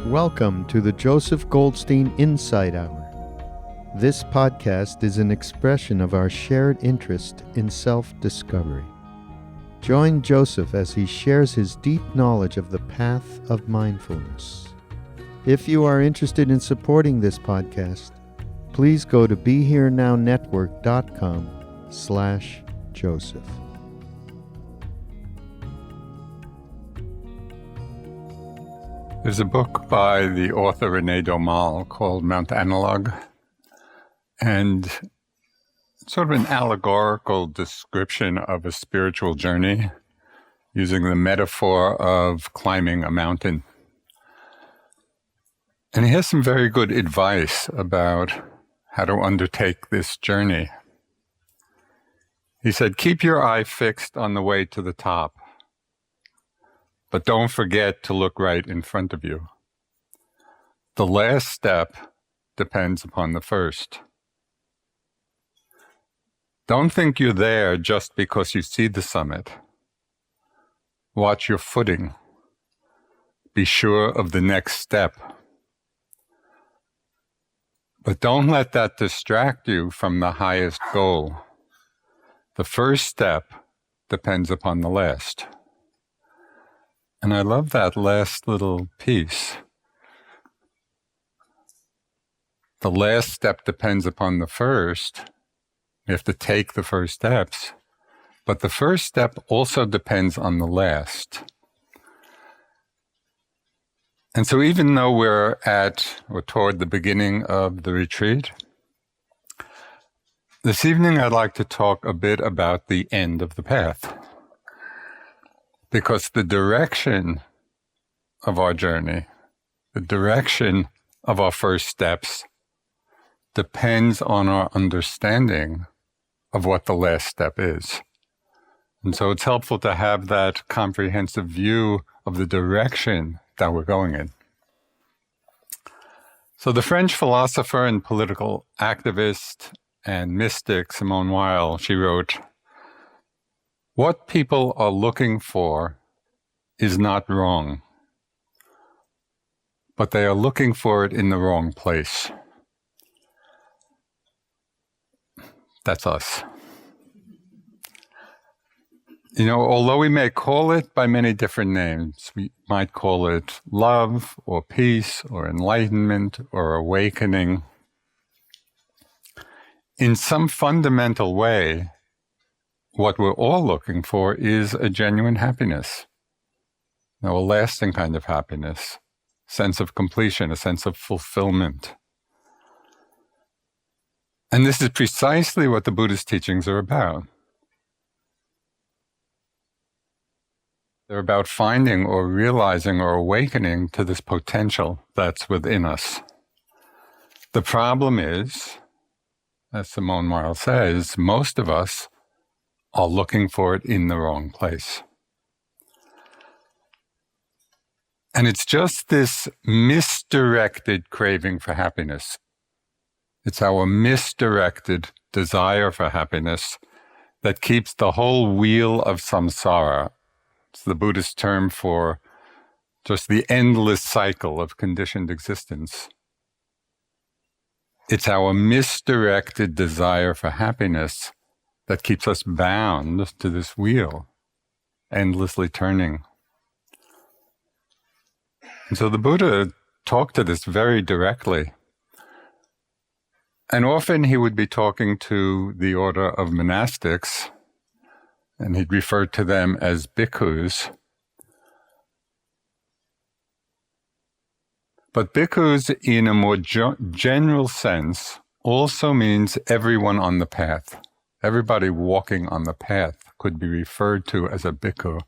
Welcome to the Joseph Goldstein Insight Hour. This podcast is an expression of our shared interest in self-discovery. Join Joseph as he shares his deep knowledge of the path of mindfulness. If you are interested in supporting this podcast, please go to BeHereNowNetwork.com/Joseph. There's a book by the author Renee Domal called Mount Analog, and it's sort of an allegorical description of a spiritual journey using the metaphor of climbing a mountain. And he has some very good advice about how to undertake this journey. He said, keep your eye fixed on the way to the top, but don't forget to look right in front of you. The last step depends upon the first. Don't think you're there just because you see the summit. Watch your footing. Be sure of the next step. But don't let that distract you from the highest goal. The first step depends upon the last. And I love that last little piece. The last step depends upon the first. You have to take the first steps. But the first step also depends on the last. And so even though we're at or toward the beginning of the retreat, this evening I'd like to talk a bit about the end of the path. Because the direction of our journey, the direction of our first steps, depends on our understanding of what the last step is. And so it's helpful to have that comprehensive view of the direction that we're going in. So the French philosopher and political activist and mystic Simone Weil, she wrote, "What people are looking for is not wrong, but they are looking for it in the wrong place." That's us. You know, although we may call it by many different names, we might call it love or peace or enlightenment or awakening, in some fundamental way, what we're all looking for is a genuine happiness, a lasting kind of happiness, sense of completion, a sense of fulfillment. And this is precisely what the Buddhist teachings are about. They're about finding or realizing or awakening to this potential that's within us. The problem is, as Simone Weil says, most of us are looking for it in the wrong place. And it's just this misdirected craving for happiness. It's our misdirected desire for happiness that keeps the whole wheel of samsara. It's the Buddhist term for just the endless cycle of conditioned existence. It's our misdirected desire for happiness that keeps us bound to this wheel, endlessly turning. And so the Buddha talked to this very directly. And often he would be talking to the order of monastics, and he'd refer to them as bhikkhus. But bhikkhus, in a more general sense, also means everyone on the path. Everybody walking on the path could be referred to as a bhikkhu.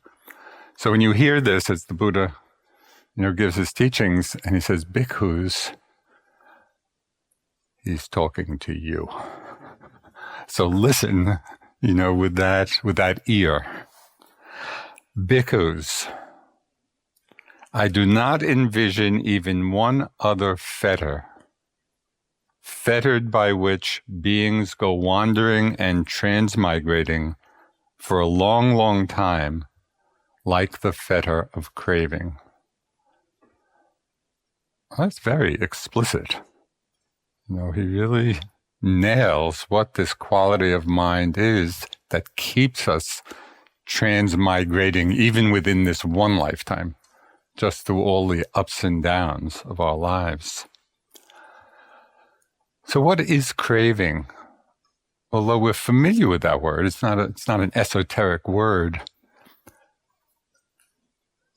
So when you hear this, as the Buddha, gives his teachings, and he says bhikkhus, he's talking to you. So listen, with that ear. Bhikkhus, I do not envision even one other fetter, fettered by which beings go wandering and transmigrating for a long, long time, like the fetter of craving. That's very explicit. He really nails what this quality of mind is that keeps us transmigrating even within this one lifetime, just through all the ups and downs of our lives. So what is craving? Although we're familiar with that word, it's not an esoteric word.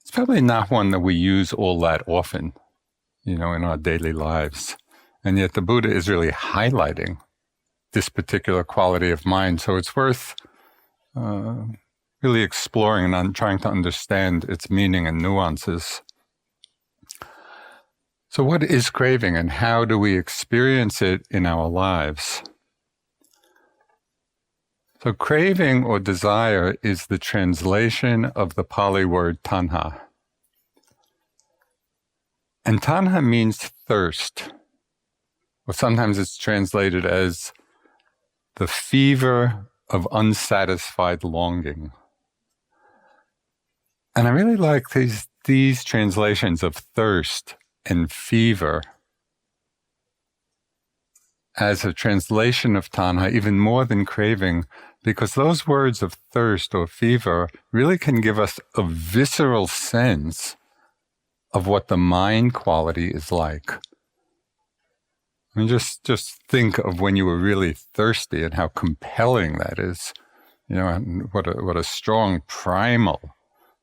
It's probably not one that we use all that often, in our daily lives. And yet the Buddha is really highlighting this particular quality of mind. So it's worth really exploring and trying to understand its meaning and nuances. So what is craving and how do we experience it in our lives? So craving or desire is the translation of the Pali word tanha. And tanha means thirst. Or sometimes it's translated as the fever of unsatisfied longing. And I really like these translations of thirst and fever as a translation of tanha, even more than craving, because those words of thirst or fever really can give us a visceral sense of what the mind quality is like. I mean, just think of when you were really thirsty and how compelling that is, and what a strong primal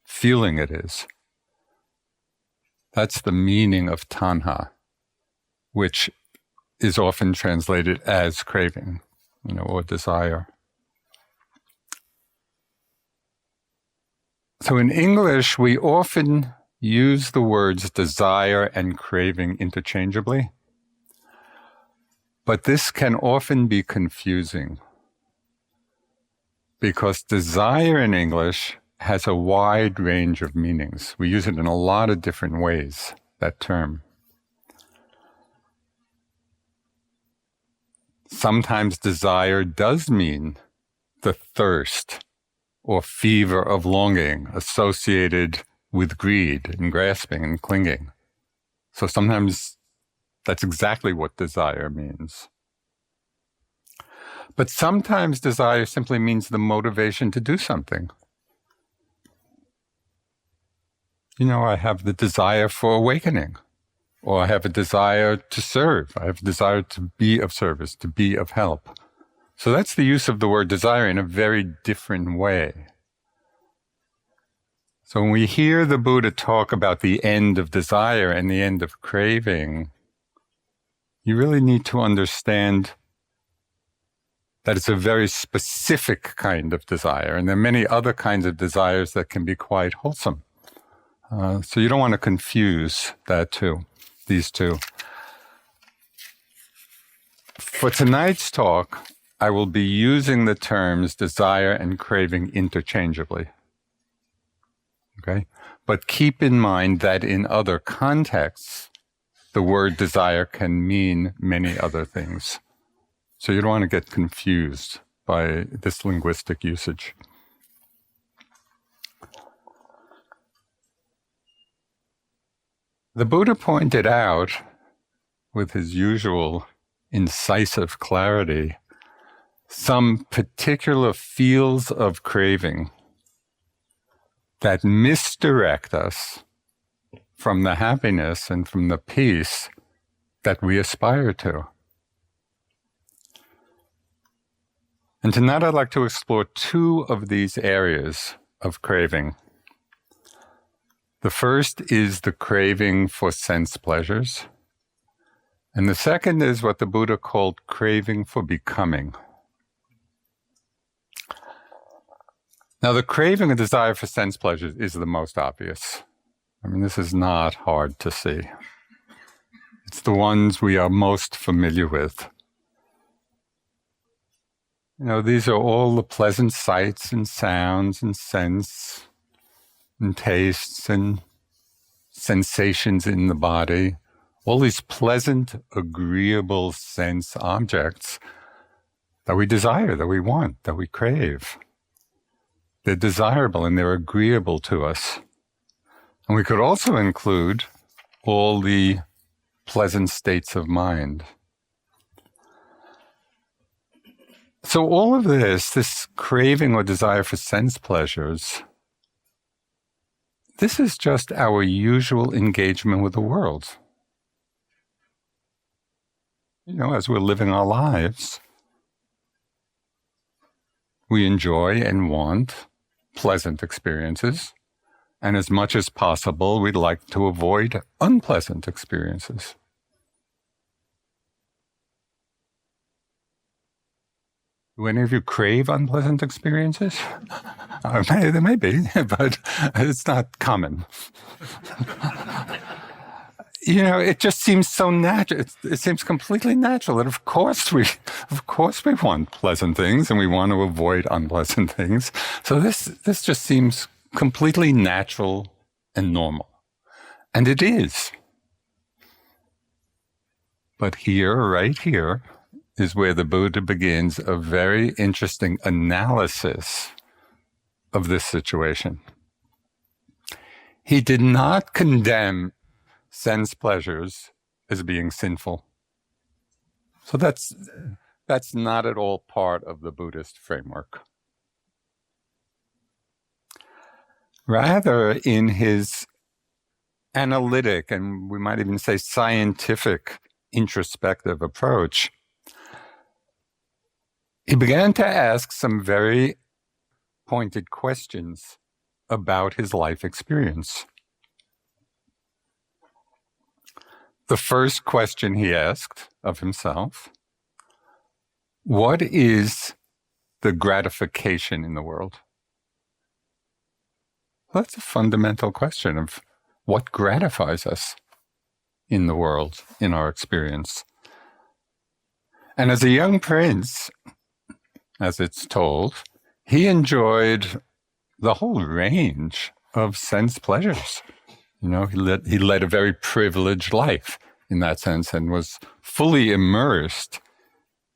feeling it is. That's the meaning of tanha, which is often translated as craving, or desire. So in English, we often use the words desire and craving interchangeably. But this can often be confusing because desire in English has a wide range of meanings. We use it in a lot of different ways, that term. Sometimes desire does mean the thirst or fever of longing associated with greed and grasping and clinging. So sometimes that's exactly what desire means. But sometimes desire simply means the motivation to do something. I have the desire for awakening, or I have a desire to serve. I have a desire to be of service, to be of help. So that's the use of the word desire in a very different way. So when we hear the Buddha talk about the end of desire and the end of craving, you really need to understand that it's a very specific kind of desire, and there are many other kinds of desires that can be quite wholesome. So you don't want to confuse these two. For tonight's talk, I will be using the terms desire and craving interchangeably. Okay? But keep in mind that in other contexts, the word desire can mean many other things. So you don't want to get confused by this linguistic usage. The Buddha pointed out, with his usual incisive clarity, some particular fields of craving that misdirect us from the happiness and from the peace that we aspire to. And tonight I'd like to explore two of these areas of craving. The first is the craving for sense pleasures, and the second is what the Buddha called craving for becoming. Now, the craving and desire for sense pleasures is the most obvious. I mean, this is not hard to see. It's the ones we are most familiar with. These are all the pleasant sights and sounds and scents and tastes and sensations in the body. All these pleasant, agreeable sense objects that we desire, that we want, that we crave. They're desirable and they're agreeable to us. And we could also include all the pleasant states of mind. So all of this craving or desire for sense pleasures, this is just our usual engagement with the world. As we're living our lives, we enjoy and want pleasant experiences, and as much as possible, we'd like to avoid unpleasant experiences. Do any of you crave unpleasant experiences? There may be, but it's not common. It just seems so natural. It seems completely natural that of course we want pleasant things and we want to avoid unpleasant things. So this just seems completely natural and normal. And it is. But right here, is where the Buddha begins a very interesting analysis of this situation. He did not condemn sense pleasures as being sinful. So that's not at all part of the Buddhist framework. Rather, in his analytic, and we might even say scientific, introspective approach, he began to ask some very pointed questions about his life experience. The first question he asked of himself, what is the gratification in the world? Well, that's a fundamental question of what gratifies us in the world, in our experience. And as a young prince, as it's told, he enjoyed the whole range of sense pleasures. He led a very privileged life in that sense and was fully immersed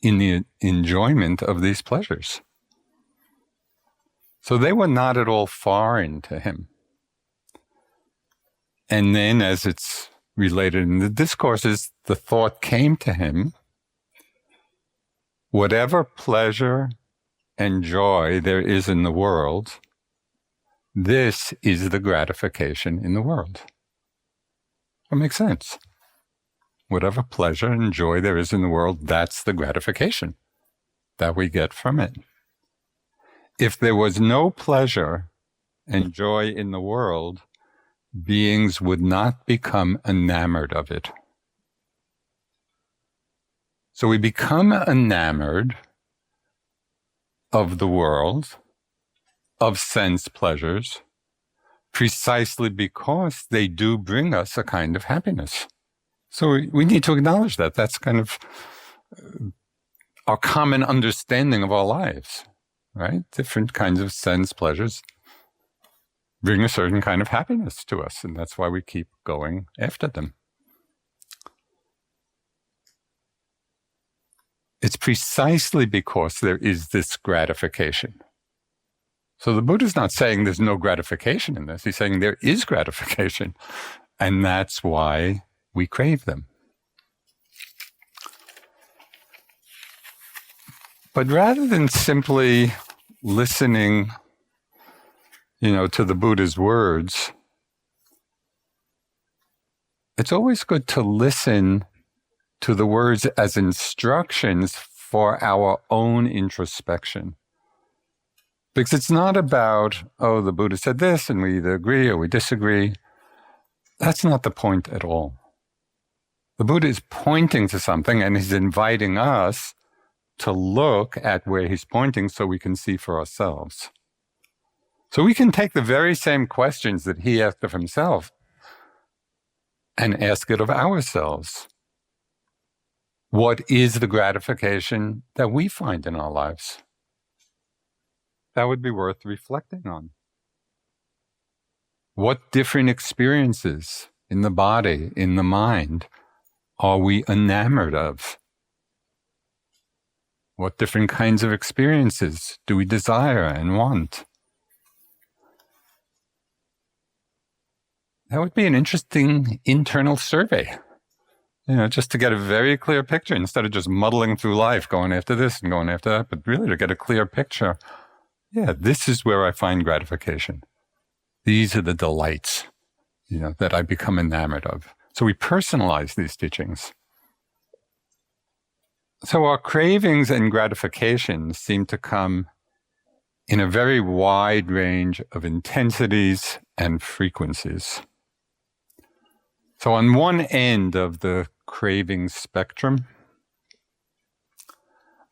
in the enjoyment of these pleasures. So they were not at all foreign to him. And then, as it's related in the discourses, the thought came to him, whatever pleasure and joy there is in the world, this is the gratification in the world. That makes sense. Whatever pleasure and joy there is in the world, that's the gratification that we get from it. If there was no pleasure and joy in the world, beings would not become enamored of it. So we become enamored of the world, of sense pleasures, precisely because they do bring us a kind of happiness. So we need to acknowledge that. That's kind of our common understanding of our lives, right? Different kinds of sense pleasures bring a certain kind of happiness to us, and that's why we keep going after them. It's precisely because there is this gratification. So the Buddha's not saying there's no gratification in this. He's saying there is gratification, and that's why we crave them. But rather than simply listening, to the Buddha's words, it's always good to listen to the words as instructions for our own introspection. Because it's not about, the Buddha said this, and we either agree or we disagree. That's not the point at all. The Buddha is pointing to something, and he's inviting us to look at where he's pointing so we can see for ourselves. So we can take the very same questions that he asked of himself and ask it of ourselves. What is the gratification that we find in our lives? That would be worth reflecting on. What different experiences in the body, in the mind, are we enamored of? What different kinds of experiences do we desire and want? That would be an interesting internal survey just to get a very clear picture instead of just muddling through life, going after this and going after that, but really to get a clear picture. Yeah, this is where I find gratification. These are the delights, that I become enamored of. So we personalize these teachings. So our cravings and gratifications seem to come in a very wide range of intensities and frequencies. So on one end of the craving spectrum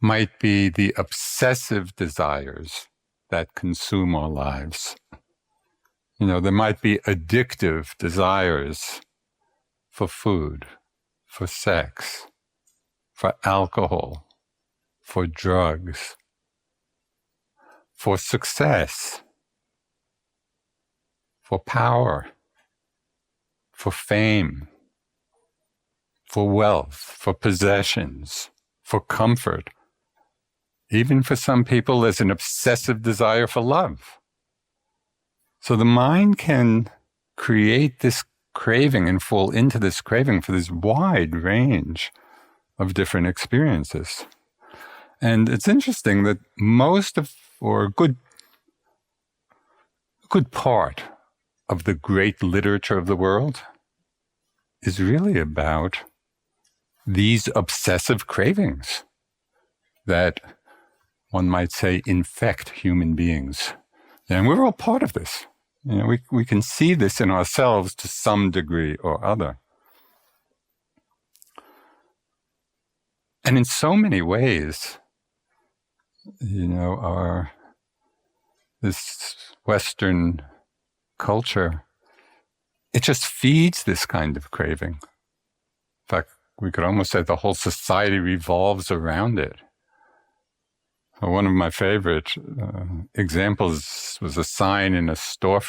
might be the obsessive desires that consume our lives. There might be addictive desires for food, for sex, for alcohol, for drugs, for success, for power, for fame, for wealth, for possessions, for comfort. Even for some people, there's an obsessive desire for love. So the mind can create this craving and fall into this craving for this wide range of different experiences. And it's interesting that a good part of the great literature of the world is really about these obsessive cravings that one might say infect human beings. And we're all part of this. We can see this in ourselves to some degree or other. And in so many ways, this Western culture, it just feeds this kind of craving. In fact, we could almost say the whole society revolves around it. One of my favorite examples was a sign in a store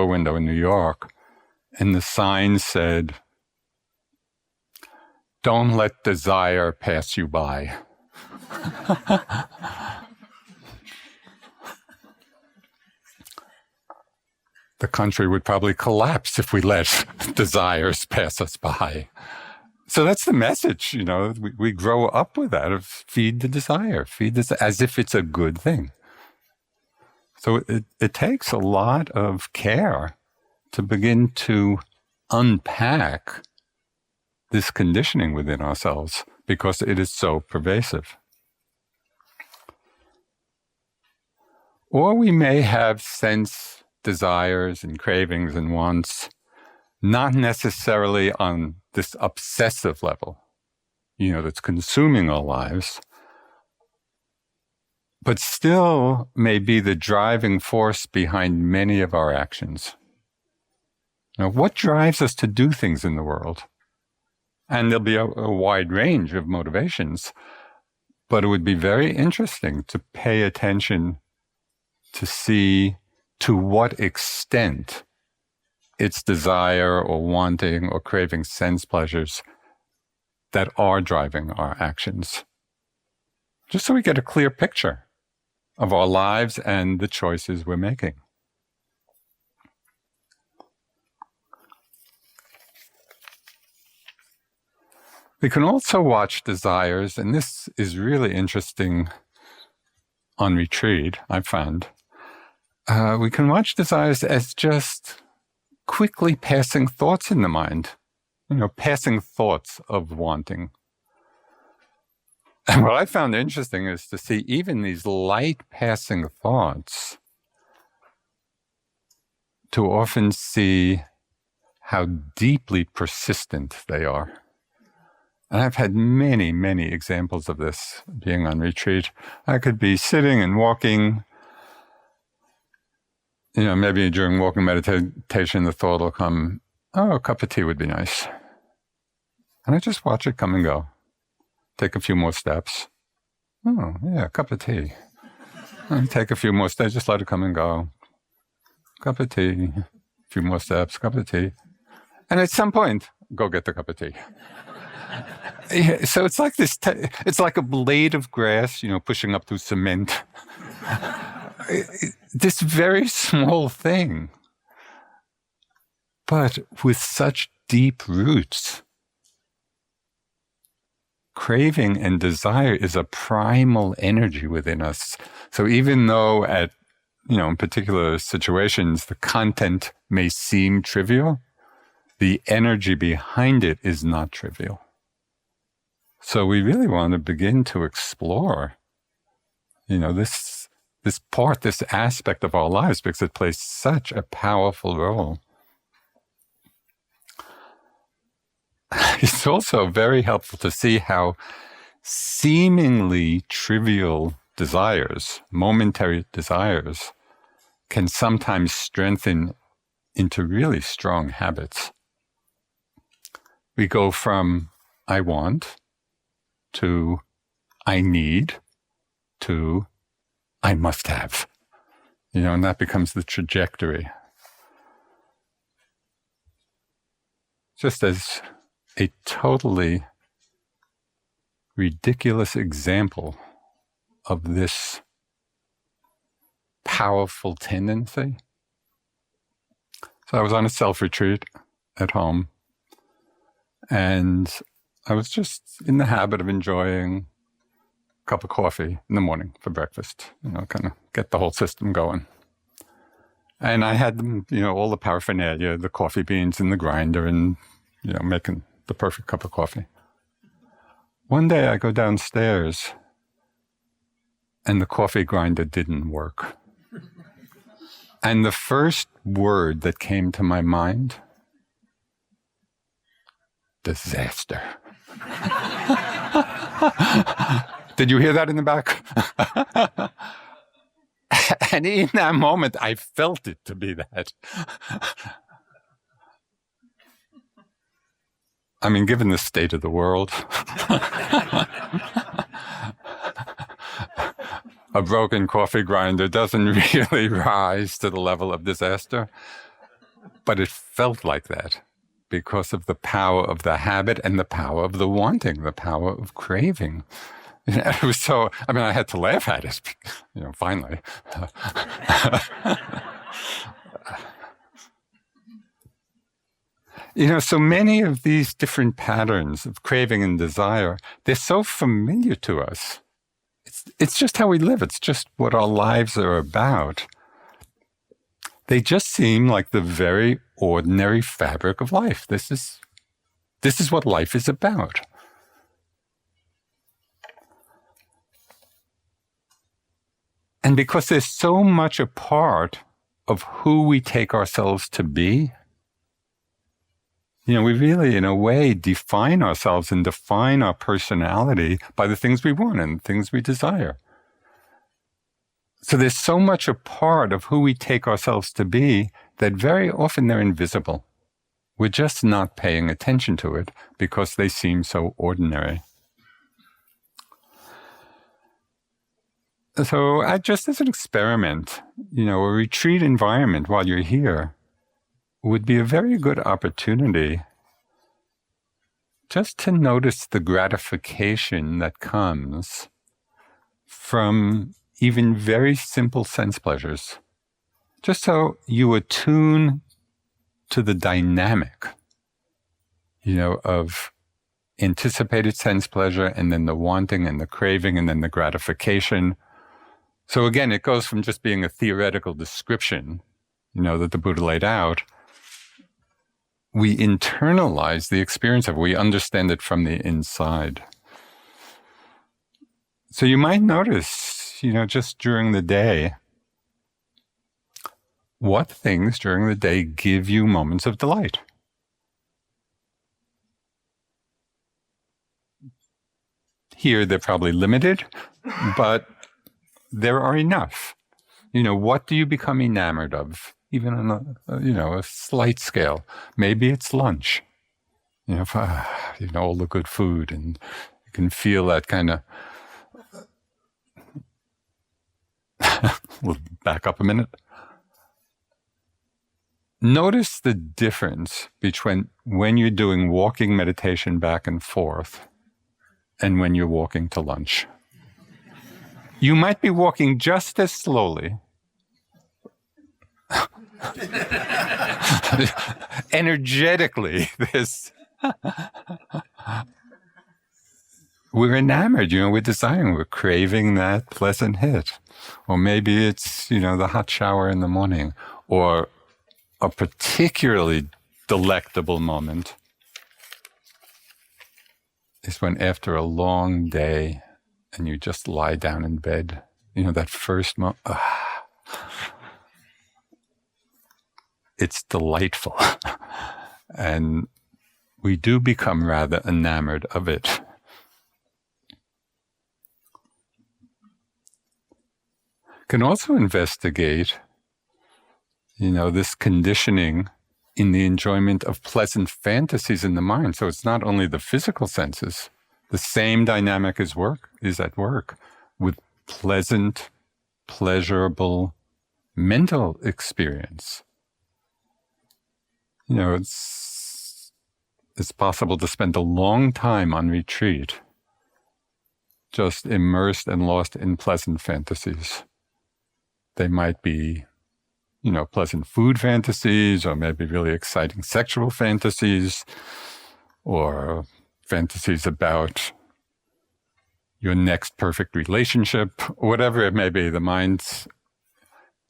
window in New York, and the sign said, "Don't let desire pass you by." The country would probably collapse if we let desires pass us by. So that's the message, we grow up with that of feed the desire, as if it's a good thing. So it takes a lot of care to begin to unpack this conditioning within ourselves because it is so pervasive. Or we may have sense desires and cravings and wants, not necessarily on this obsessive level, that's consuming our lives, but still may be the driving force behind many of our actions. Now, what drives us to do things in the world? And there'll be a wide range of motivations, but it would be very interesting to pay attention to see to what extent it's desire or wanting or craving sense pleasures that are driving our actions. Just so we get a clear picture of our lives and the choices we're making. We can also watch desires, and this is really interesting on retreat, I've found. We can watch desires as just quickly passing thoughts in the mind, passing thoughts of wanting. And what I found interesting is to see even these light passing thoughts, to often see how deeply persistent they are. And I've had many, many examples of this being on retreat. I could be sitting and walking, maybe during walking meditation, the thought will come, oh, a cup of tea would be nice. And I just watch it come and go. Take a few more steps. Oh, yeah, a cup of tea. And take a few more steps, just let it come and go. Cup of tea, a few more steps, cup of tea. And at some point, go get the cup of tea. So it's like this, it's like a blade of grass, pushing up through cement. This very small thing, but with such deep roots craving and desire is a primal energy within us. So even though in particular situations, the content may seem trivial, the energy behind it is not trivial. So we really want to begin to explore, this part, this aspect of our lives, because it plays such a powerful role. It's also very helpful to see how seemingly trivial desires, momentary desires, can sometimes strengthen into really strong habits. We go from I want to I need to I must have, and that becomes the trajectory. Just as a totally ridiculous example of this powerful tendency. So I was on a self-retreat at home, and I was just in the habit of enjoying a cup of coffee in the morning for breakfast, kind of get the whole system going. And I had, all the paraphernalia, the coffee beans in the grinder and, making the perfect cup of coffee. One day I go downstairs and the coffee grinder didn't work. And the first word that came to my mind, disaster. Did you hear that in the back? And in that moment, I felt it to be that. I mean, given the state of the world, a broken coffee grinder doesn't really rise to the level of disaster. But it felt like that because of the power of the habit and the power of the wanting, the power of craving. It was so, I had to laugh at it, finally. So many of these different patterns of craving and desire, they're so familiar to us. It's just how we live. It's just what our lives are about. They just seem like the very ordinary fabric of life. This is what life is about. And because there's so much a part of who we take ourselves to be, we really, in a way, define ourselves and define our personality by the things we want and things we desire. So there's so much a part of who we take ourselves to be that very often they're invisible. We're just not paying attention to it because they seem so ordinary. So just as an experiment, a retreat environment while you're here would be a very good opportunity just to notice the gratification that comes from even very simple sense pleasures. Just so you attune to the dynamic, of anticipated sense pleasure and then the wanting and the craving and then the gratification. So again, it goes from just being a theoretical description, that the Buddha laid out. We internalize the experience of it. We understand it from the inside. So you might notice, just during the day, what things during the day give you moments of delight. Here, they're probably limited, but there are enough. What do you become enamored of? Even on a slight scale. Maybe it's lunch. All the good food, and you can feel that kind of. We'll back up a minute. Notice the difference between when you're doing walking meditation back and forth and when you're walking to lunch. You might be walking just as slowly. Energetically, we're enamored, we're desiring, we're craving that pleasant hit. Or maybe it's, the hot shower in the morning, or a particularly delectable moment is when after a long day and you just lie down in bed, that first moment, it's delightful. And we do become rather enamored of it. Can also investigate, this conditioning in the enjoyment of pleasant fantasies in the mind. So it's not only the physical senses. The same dynamic is at work with pleasant, pleasurable mental experience. It's possible to spend a long time on retreat, just immersed and lost in pleasant fantasies. They might be, pleasant food fantasies, or maybe really exciting sexual fantasies, or fantasies about your next perfect relationship, or whatever it may be. The mind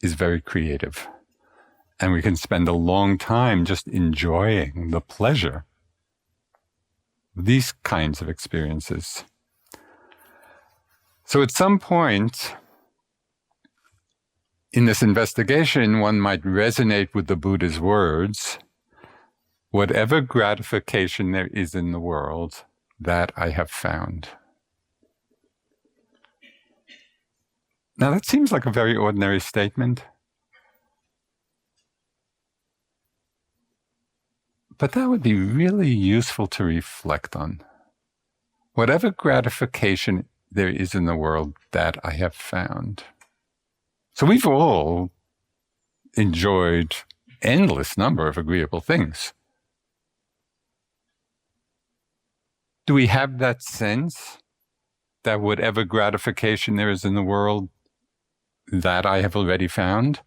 is very creative. And we can spend a long time just enjoying the pleasure of these kinds of experiences. So at some point in this investigation, one might resonate with the Buddha's words, "Whatever gratification there is in the world, that I have found." Now that seems like a very ordinary statement. But that would be really useful to reflect on. Whatever gratification there is in the world, that I have found. So we've all enjoyed endless number of agreeable things. Do we have that sense that whatever gratification there is in the world, that I have already found?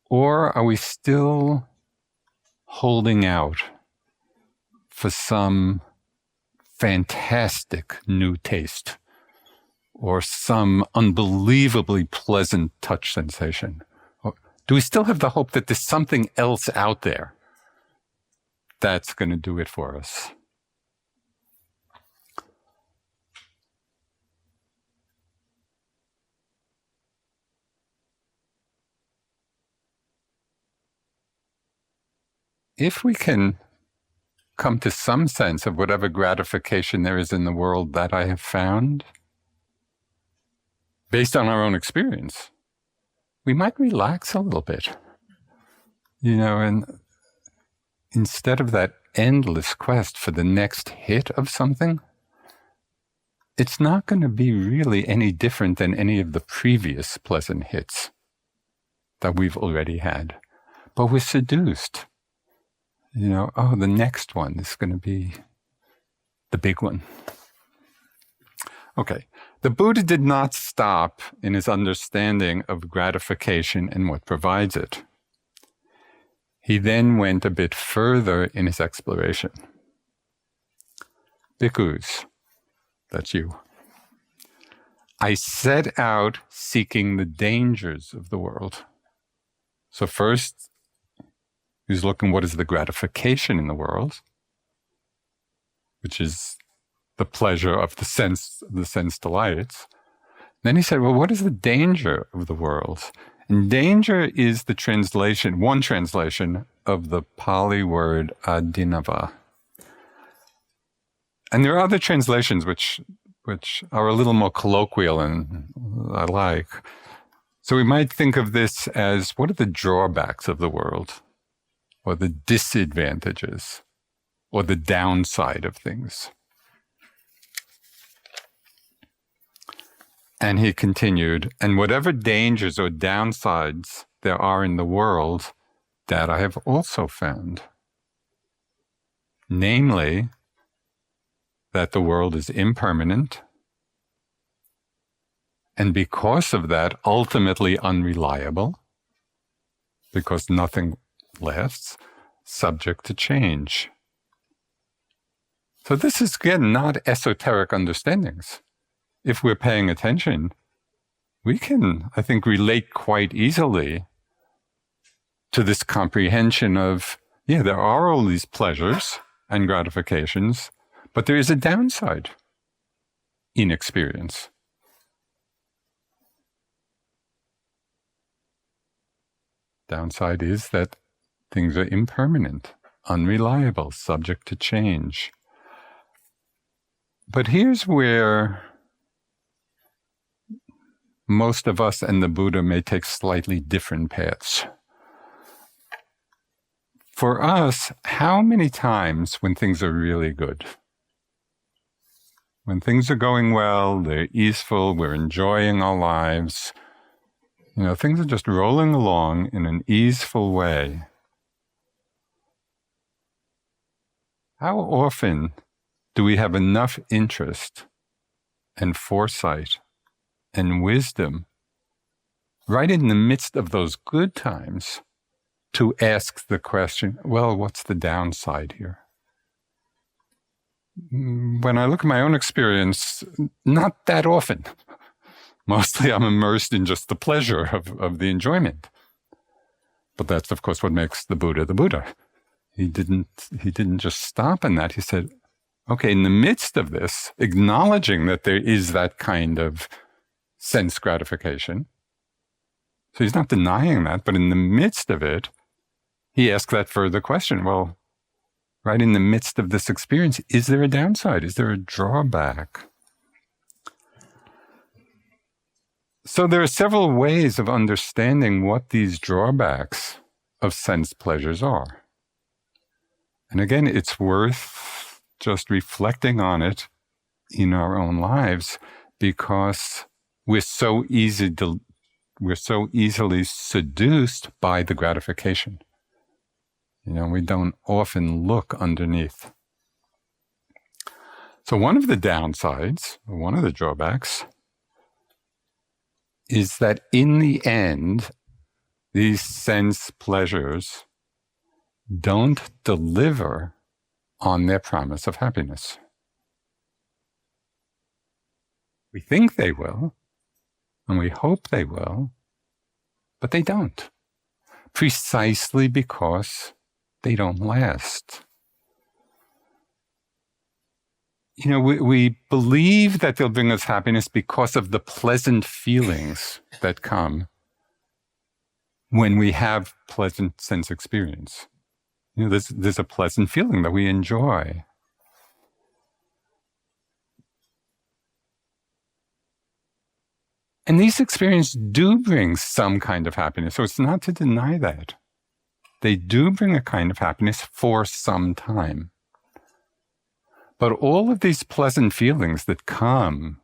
Or are we still holding out for some fantastic new taste, or some unbelievably pleasant touch sensation? Or do we still have the hope that there's something else out there that's going to do it for us? If we can come to some sense of whatever gratification there is in the world that I have found, based on our own experience, we might relax a little bit, and instead of that endless quest for the next hit of something, it's not going to be really any different than any of the previous pleasant hits that we've already had. But we're seduced. The next one is going to be the big one. Okay. The Buddha did not stop in his understanding of gratification and what provides it. He then went a bit further in his exploration. Bhikkhus, that's you. I set out seeking the dangers of the world. So first, he's looking, what is the gratification in the world, which is the pleasure of the sense delights. Then he said, well, what is the danger of the world? And danger is the translation, one translation of the Pali word adinava. And there are other translations which are a little more colloquial and I like. So we might think of this as, what are the drawbacks of the world? Or the disadvantages? Or the downside of things? And he continued, and whatever dangers or downsides there are in the world, that I have also found. Namely, that the world is impermanent, and because of that, ultimately unreliable, because nothing lasts, subject to change. So this is, again, not esoteric understandings. If we're paying attention, we can, I think, relate quite easily to this comprehension of, yeah, there are all these pleasures and gratifications, but there is a downside in experience. Downside is that things are impermanent, unreliable, subject to change. But here's where most of us and the Buddha may take slightly different paths. For us, how many times when things are really good, when things are going well, they're easeful, we're enjoying our lives, things are just rolling along in an easeful way, how often do we have enough interest and foresight and wisdom right in the midst of those good times to ask the question, well, what's the downside here? When I look at my own experience, not that often. Mostly I'm immersed in just the pleasure of the enjoyment. But that's, of course, what makes the Buddha the Buddha. He didn't just stop in that. He said, okay, in the midst of this, acknowledging that there is that kind of sense gratification. So he's not denying that, but in the midst of it, he asked that further question. Well, right in the midst of this experience, is there a downside? Is there a drawback? So there are several ways of understanding what these drawbacks of sense pleasures are. And again, it's worth just reflecting on it in our own lives, because we're so easily seduced by the gratification. We don't often look underneath. So one of the downsides, one of the drawbacks, is that in the end, these sense pleasures don't deliver on their promise of happiness. We think they will, and we hope they will, but they don't, precisely because they don't last. We believe that they'll bring us happiness because of the pleasant feelings that come when we have pleasant sense experience. There's a pleasant feeling that we enjoy. And these experiences do bring some kind of happiness, so it's not to deny that. They do bring a kind of happiness for some time. But all of these pleasant feelings that come,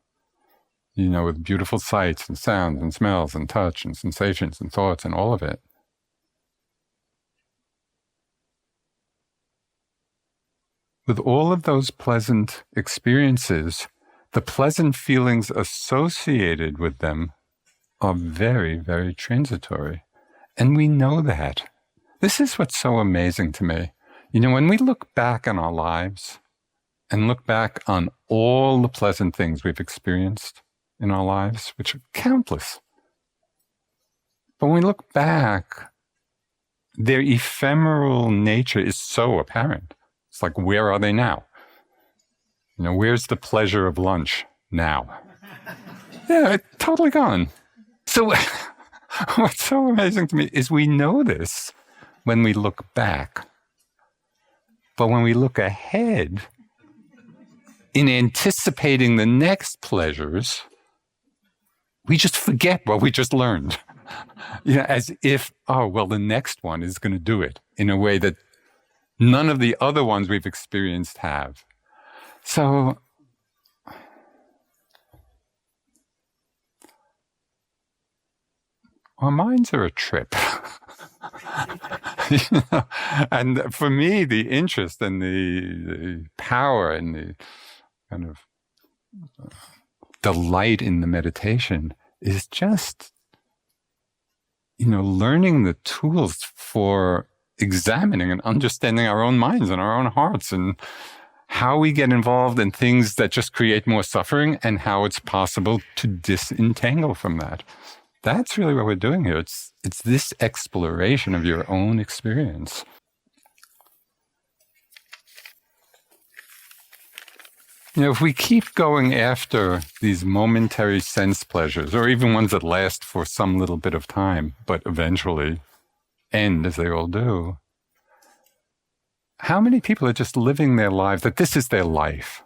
with beautiful sights and sounds and smells and touch and sensations and thoughts and all of it, with all of those pleasant experiences, the pleasant feelings associated with them are very, very transitory. And we know that. This is what's so amazing to me. When we look back on our lives and look back on all the pleasant things we've experienced in our lives, which are countless. But when we look back, their ephemeral nature is so apparent. It's like, where are they now? Where's the pleasure of lunch now? Yeah, it's totally gone. So what's so amazing to me is we know this when we look back. But when we look ahead, in anticipating the next pleasures, we just forget what we just learned. As if, the next one is going to do it in a way that none of the other ones we've experienced have. So our minds are a trip. And for me, the interest and the power and the kind of delight in the meditation is just, learning the tools for examining and understanding our own minds and our own hearts and how we get involved in things that just create more suffering, and how it's possible to disentangle from that. That's really what we're doing here. It's this exploration of your own experience. If we keep going after these momentary sense pleasures, or even ones that last for some little bit of time, but eventually end, as they all do, how many people are just living their lives that this is their life?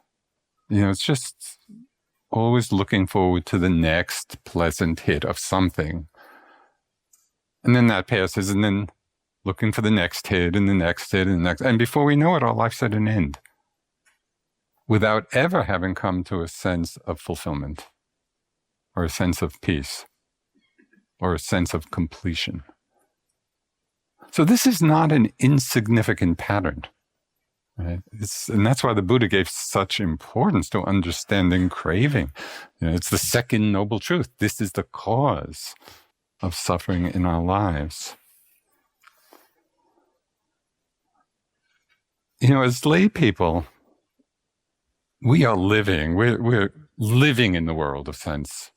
It's just always looking forward to the next pleasant hit of something. And then that passes, and then looking for the next hit, and the next hit, and the next. And before we know it, our life's at an end, without ever having come to a sense of fulfillment, or a sense of peace, or a sense of completion. So this is not an insignificant pattern, right? And that's why the Buddha gave such importance to understanding craving. It's the second noble truth. This is the cause of suffering in our lives. As lay people, we're living in the world of sense.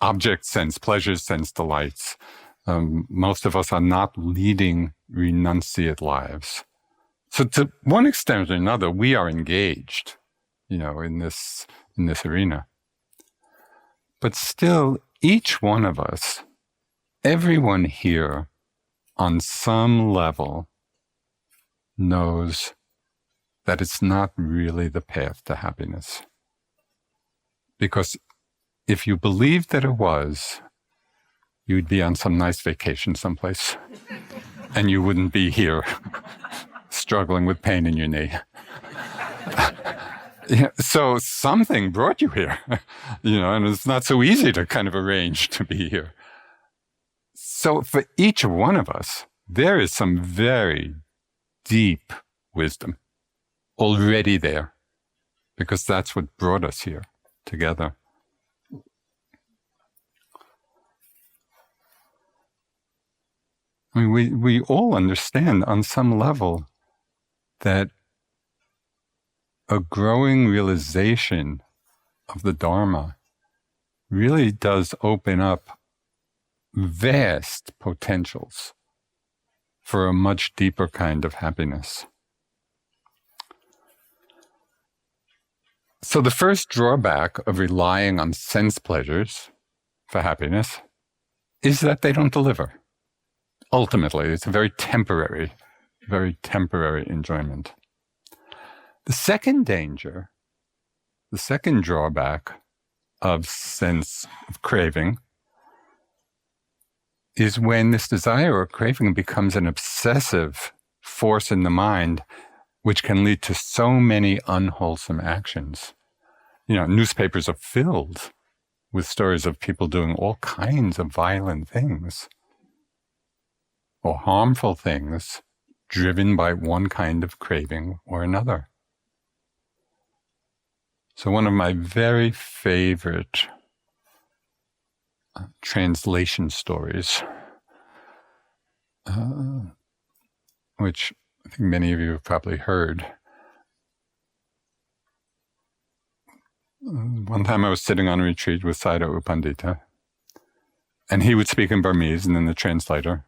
Object sense, pleasures, sense, delights. Most of us are not leading renunciate lives. So to one extent or another, we are engaged, in this arena. But still, each one of us, everyone here, on some level, knows that it's not really the path to happiness. Because if you believed that it was, you'd be on some nice vacation someplace, and you wouldn't be here struggling with pain in your knee. So something brought you here, and it's not so easy to kind of arrange to be here. So for each one of us, there is some very deep wisdom already there, because that's what brought us here together. We all understand on some level that a growing realization of the Dharma really does open up vast potentials for a much deeper kind of happiness. So the first drawback of relying on sense pleasures for happiness is that they don't deliver. Ultimately, it's a very temporary enjoyment. The second danger, the second drawback of sense of craving is when this desire or craving becomes an obsessive force in the mind, which can lead to so many unwholesome actions. Newspapers are filled with stories of people doing all kinds of violent things or harmful things driven by one kind of craving or another. So one of my very favorite translation stories, which I think many of you have probably heard. One time I was sitting on a retreat with Sayadaw U Pandita, and he would speak in Burmese, and then the translator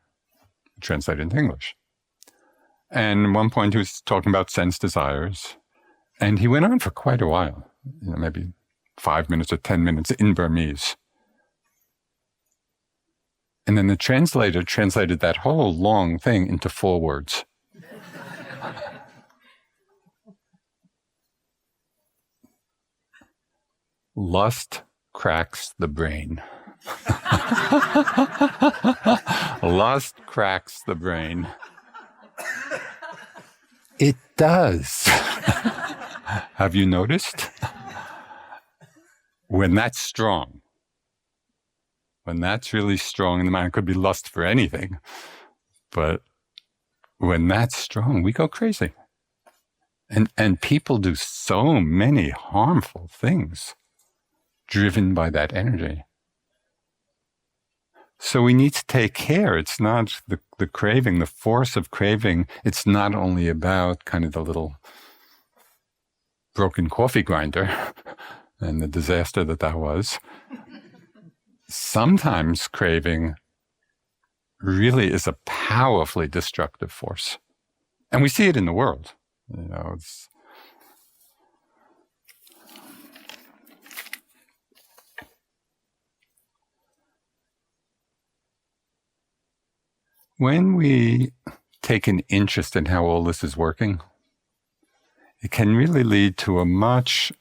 translated into English. And at one point he was talking about sense desires, and he went on for quite a while, maybe 5 minutes or 10 minutes in Burmese. And then the translator translated that whole long thing into 4 words. Lust cracks the brain. Lust cracks the brain. It does. Have you noticed? When that's strong, when that's really strong in the mind, it could be lust for anything, but when that's strong, we go crazy. And people do so many harmful things driven by that energy. So we need to take care. It's not the craving, the force of craving. It's not only about kind of the little broken coffee grinder and the disaster that was, sometimes craving really is a powerfully destructive force. And we see it in the world. When we take an interest in how all this is working, it can really lead to a much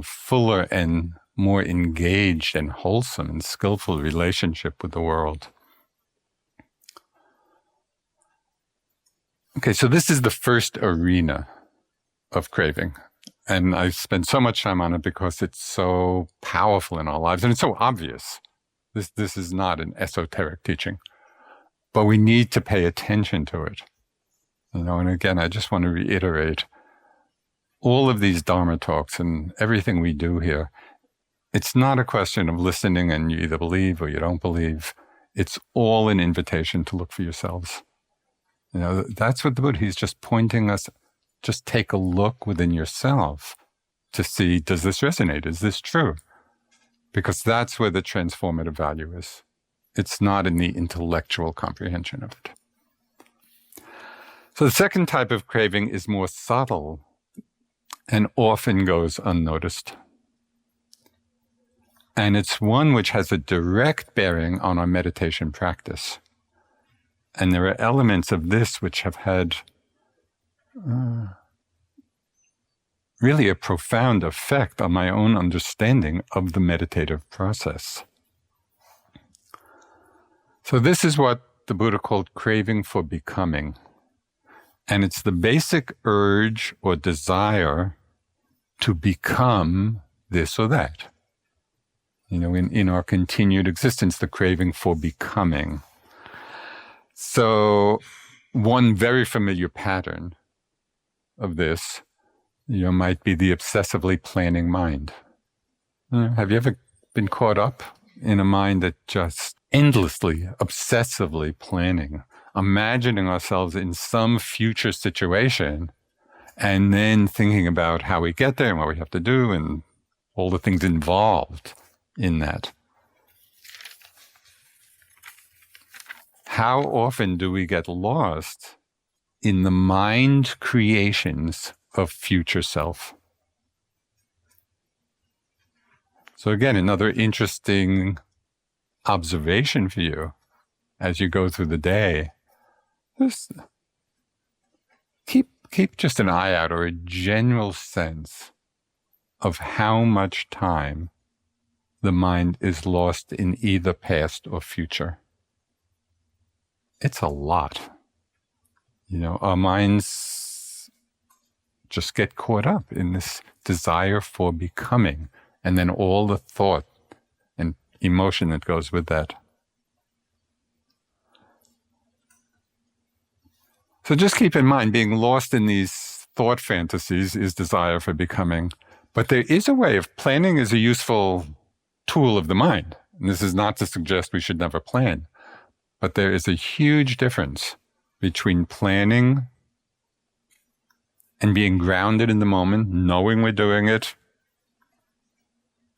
fuller and more engaged and wholesome and skillful relationship with the world. Okay, so this is the first arena of craving. And I spend so much time on it because it's so powerful in our lives and it's so obvious. This is not an esoteric teaching, but we need to pay attention to it. And again, I just want to reiterate, all of these Dharma talks and everything we do here, it's not a question of listening and you either believe or you don't believe. It's all an invitation to look for yourselves. That's what the Buddha, he's just pointing us, just take a look within yourself to see, does this resonate? Is this true? Because that's where the transformative value is. It's not in the intellectual comprehension of it. So the second type of craving is more subtle and often goes unnoticed. And it's one which has a direct bearing on our meditation practice. And there are elements of this which have had really a profound effect on my own understanding of the meditative process. So this is what the Buddha called craving for becoming. And it's the basic urge or desire to become this or that. In our continued existence, the craving for becoming. So one very familiar pattern of this, might be the obsessively planning mind. Have you ever been caught up in a mind that just endlessly, obsessively planning, imagining ourselves in some future situation, and then thinking about how we get there and what we have to do and all the things involved in that? How often do we get lost in the mind creations of future self? So again, another interesting observation for you as you go through the day. Just keep just an eye out, or a general sense of how much time the mind is lost in either past or future. It's a lot. Our minds just get caught up in this desire for becoming, and then all the thought and emotion that goes with that. So just keep in mind, being lost in these thought fantasies is desire for becoming. But there is a way of planning is a useful tool of the mind. And this is not to suggest we should never plan. But there is a huge difference between planning and being grounded in the moment, knowing we're doing it,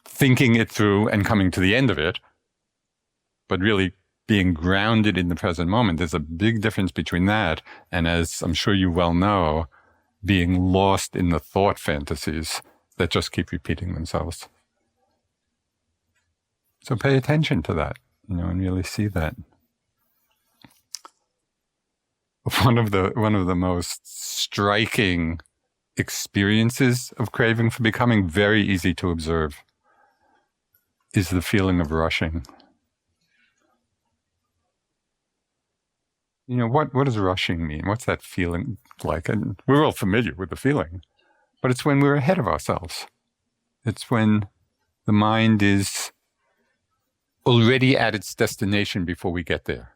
thinking it through and coming to the end of it, but really being grounded in the present moment. There's a big difference between that and, as I'm sure you well know, being lost in the thought fantasies that just keep repeating themselves. So pay attention to that, and really see that. One of the most striking experiences of craving for becoming, very easy to observe, is the feeling of rushing. What does rushing mean? What's that feeling like? And we're all familiar with the feeling, but it's when we're ahead of ourselves. It's when the mind is already at its destination before we get there,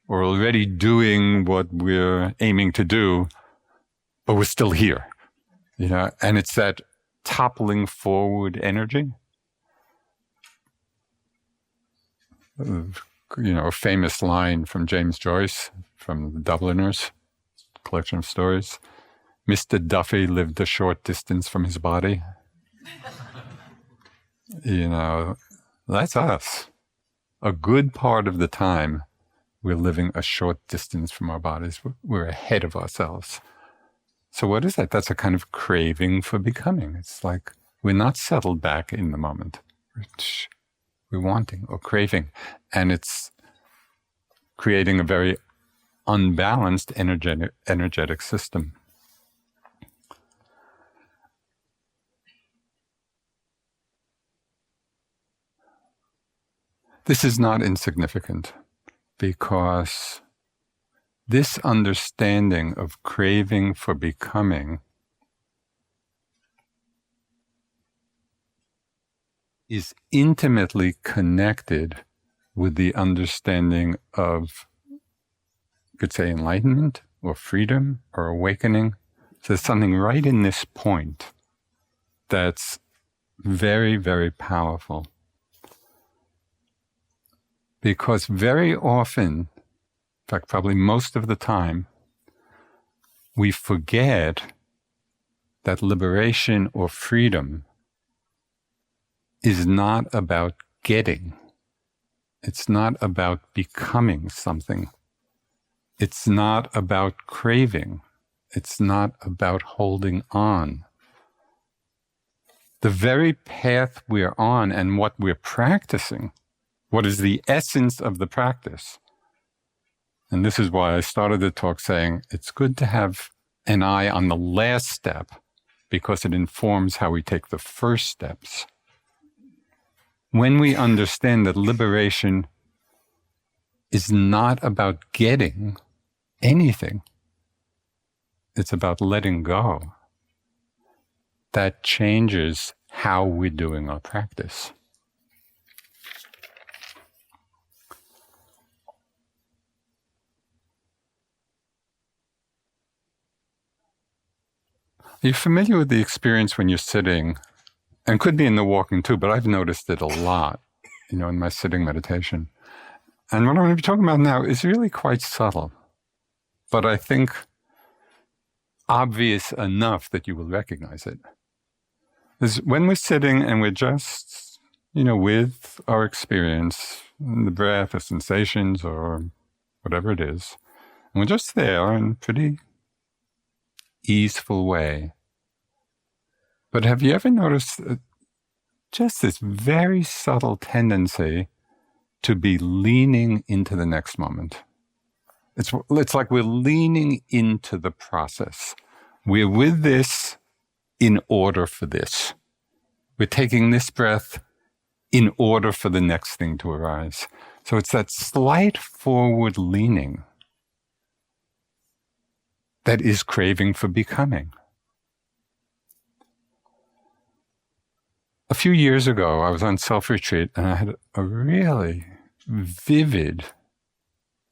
or already doing what we're aiming to do, but we're still here. And it's that toppling forward energy. A famous line from James Joyce, from the Dubliners, collection of stories. Mr. Duffy lived a short distance from his body. That's us. A good part of the time, we're living a short distance from our bodies. We're ahead of ourselves. So what is that? That's a kind of craving for becoming. It's like we're not settled back in the moment. We're wanting or craving. And it's creating a very unbalanced energetic system. This is not insignificant, because this understanding of craving for becoming is intimately connected with the understanding of, you could say, enlightenment or freedom or awakening. So there's something right in this point that's very, very powerful. Because very often, in fact, probably most of the time, we forget that liberation or freedom is not about getting. It's not about becoming something. It's not about craving. It's not about holding on. The very path we're on and what we're practicing, what is the essence of the practice? And this is why I started the talk saying it's good to have an eye on the last step, because it informs how we take the first steps. When we understand that liberation is not about getting anything, it's about letting go, that changes how we're doing our practice. Are you familiar with the experience when you're sitting, and could be in the walking too, but I've noticed it a lot, in my sitting meditation. And what I'm going to be talking about now is really quite subtle, but I think obvious enough that you will recognize it. Is when we're sitting and we're just, with our experience, the breath, the sensations, or whatever it is, and we're just there in pretty easeful way. But have you ever noticed just this very subtle tendency to be leaning into the next moment? It's like we're leaning into the process. We're with this in order for this. We're taking this breath in order for the next thing to arise. So it's that slight forward leaning that is craving for becoming. A few years ago, I was on self-retreat, and I had a really vivid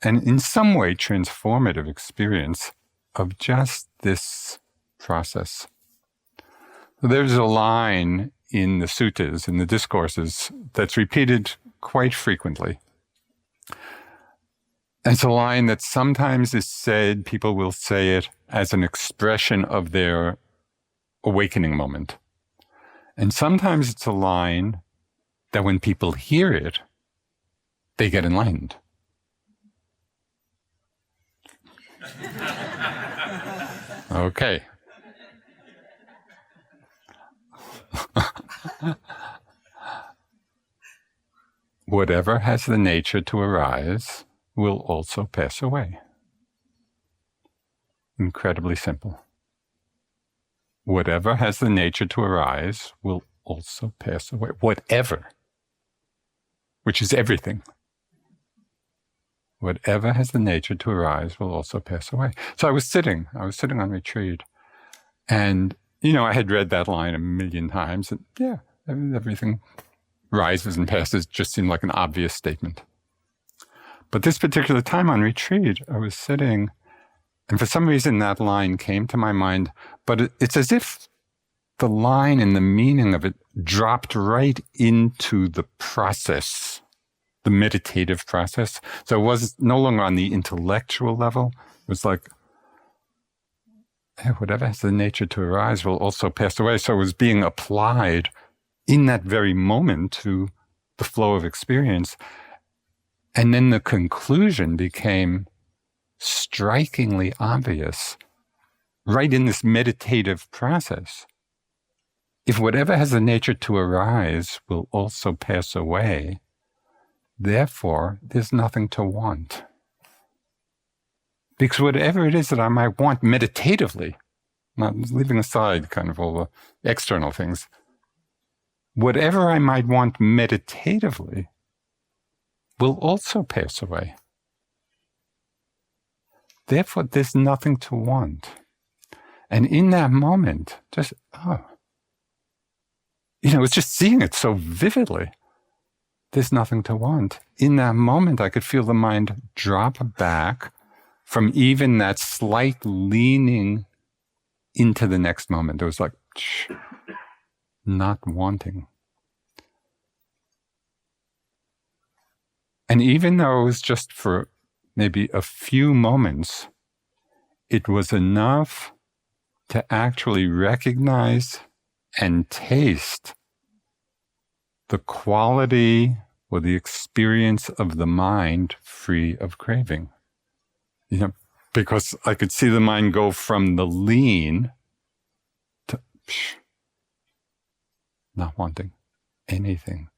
and in some way transformative experience of just this process. There's a line in the suttas, in the discourses, that's repeated quite frequently. And it's a line that sometimes is said, people will say it as an expression of their awakening moment. And sometimes it's a line that when people hear it, they get enlightened. Okay. Whatever has the nature to arise will also pass away. Incredibly simple. Whatever has the nature to arise will also pass away. Whatever, which is everything. Whatever has the nature to arise will also pass away. So I was sitting on retreat, and, I had read that line a million times, and everything rises and passes just seemed like an obvious statement. But this particular time on retreat, I was sitting, and for some reason that line came to my mind, but it's as if the line and the meaning of it dropped right into the process, the meditative process. So it was no longer on the intellectual level. It was like, whatever has the nature to arise will also pass away. So it was being applied in that very moment to the flow of experience. And then the conclusion became strikingly obvious right in this meditative process. If whatever has the nature to arise will also pass away, therefore there's nothing to want. Because whatever it is that I might want meditatively, not leaving aside kind of all the external things, whatever I might want meditatively will also pass away. Therefore, there's nothing to want. And in that moment, just, it's just seeing it so vividly. There's nothing to want. In that moment, I could feel the mind drop back from even that slight leaning into the next moment. It was like, not wanting. And even though it was just for maybe a few moments, it was enough to actually recognize and taste the quality or the experience of the mind free of craving. Because I could see the mind go from the lean to not wanting anything.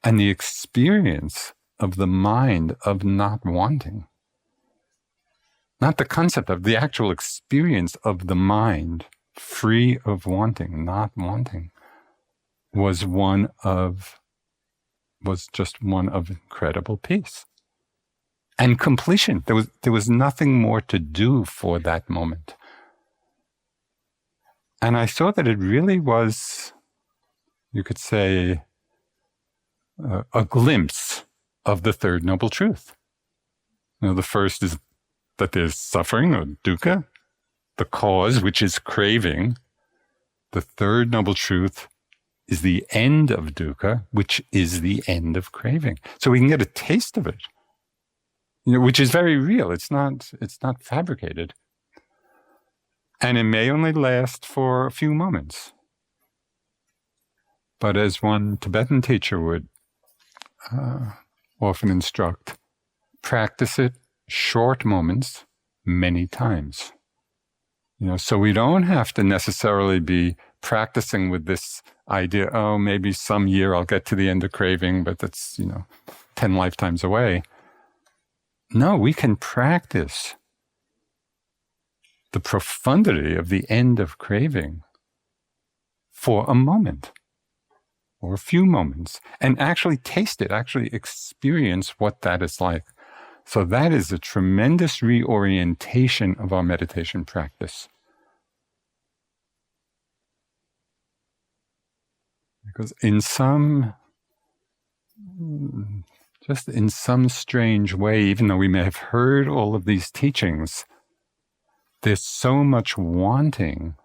And the experience of the mind of not wanting, not the concept of the actual experience of the mind free of wanting, not wanting, was just one of incredible peace and completion. There was nothing more to do for that moment. And I saw that it really was, you could say, a glimpse of the third noble truth. The first is that there's suffering, or dukkha, the cause, which is craving. The third noble truth is the end of dukkha, which is the end of craving. So we can get a taste of it, which is very real. It's not fabricated. And it may only last for a few moments. But as one Tibetan teacher would often instruct, practice it short moments many times. So we don't have to necessarily be practicing with this idea, maybe some year I'll get to the end of craving, but that's, 10 lifetimes away. No, we can practice the profundity of the end of craving for a moment or a few moments and actually taste it, actually experience what that is like. So that is a tremendous reorientation of our meditation practice. Because in some strange way, even though we may have heard all of these teachings, there's so much wanting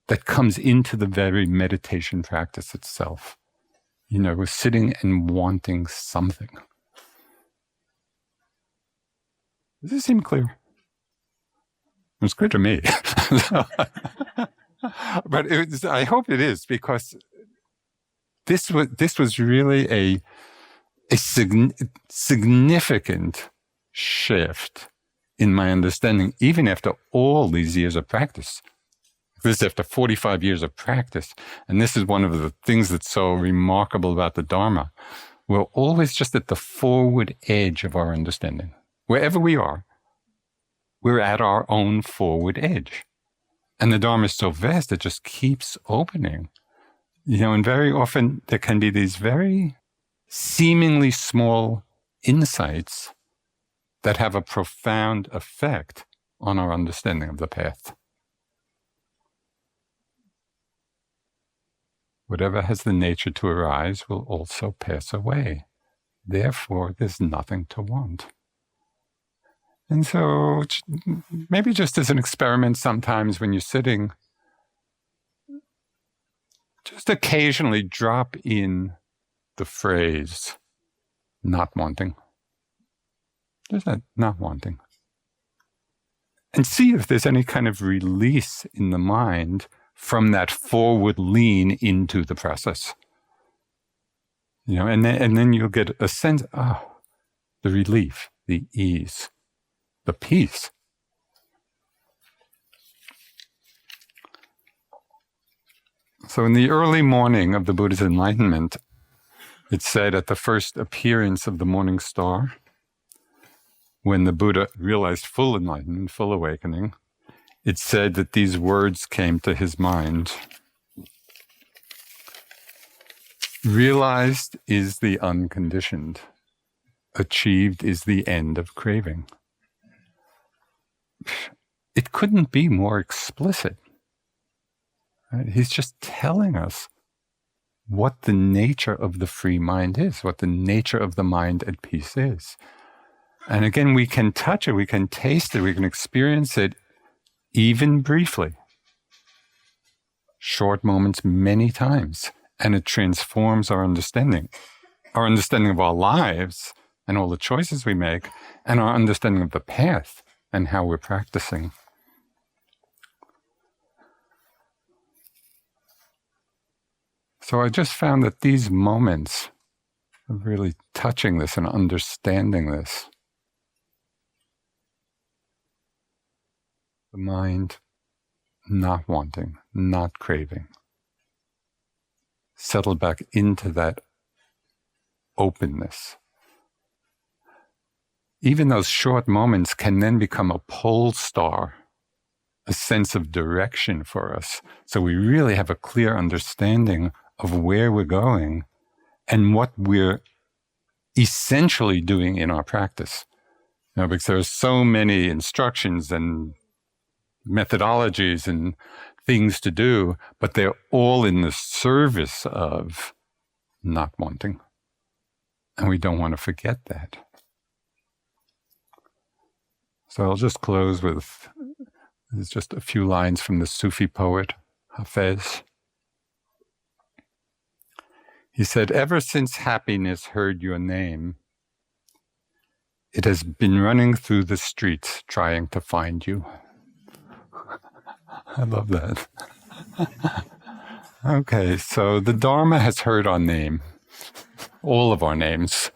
that comes into the very meditation practice itself. We're sitting and wanting something. Does this seem clear? It's clear to me. But I hope it is, because this was really a significant shift in my understanding, even after all these years of practice. This is after 45 years of practice. And this is one of the things that's so remarkable about the Dharma. We're always just at the forward edge of our understanding. Wherever we are, we're at our own forward edge. And the Dharma is so vast, it just keeps opening. And very often there can be these very seemingly small insights that have a profound effect on our understanding of the path. Whatever has the nature to arise will also pass away. Therefore, there's nothing to want. And so maybe just as an experiment sometimes when you're sitting, just occasionally drop in the phrase, not wanting. Just that, not wanting. and see if there's any kind of release in the mind from that forward lean into the process. And then you'll get a sense, the relief, the ease, the peace. So in the early morning of the Buddha's enlightenment, it said at the first appearance of the morning star, when the Buddha realized full enlightenment, full awakening, it said that these words came to his mind. Realized is the unconditioned. Achieved is the end of craving. It couldn't be more explicit. Right? He's just telling us what the nature of the free mind is, what the nature of the mind at peace is. And again, we can touch it, we can taste it, we can experience it even briefly. Short moments many times. And it transforms our understanding of our lives and all the choices we make, and our understanding of the path and how we're practicing. So I just found that these moments of really touching this and understanding this, the mind not wanting, not craving, settle back into that openness. Even those short moments can then become a pole star, a sense of direction for us. So we really have a clear understanding of where we're going and what we're essentially doing in our practice. Because there are so many instructions and methodologies and things to do, but they're all in the service of not wanting. And we don't want to forget that. So I'll just close with just a few lines from the Sufi poet Hafez. He said, "Ever since happiness heard your name, it has been running through the streets trying to find you." I love that. Okay, so the Dharma has heard our name, all of our names.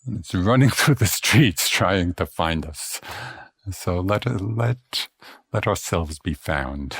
It's running through the streets trying to find us. So let ourselves be found.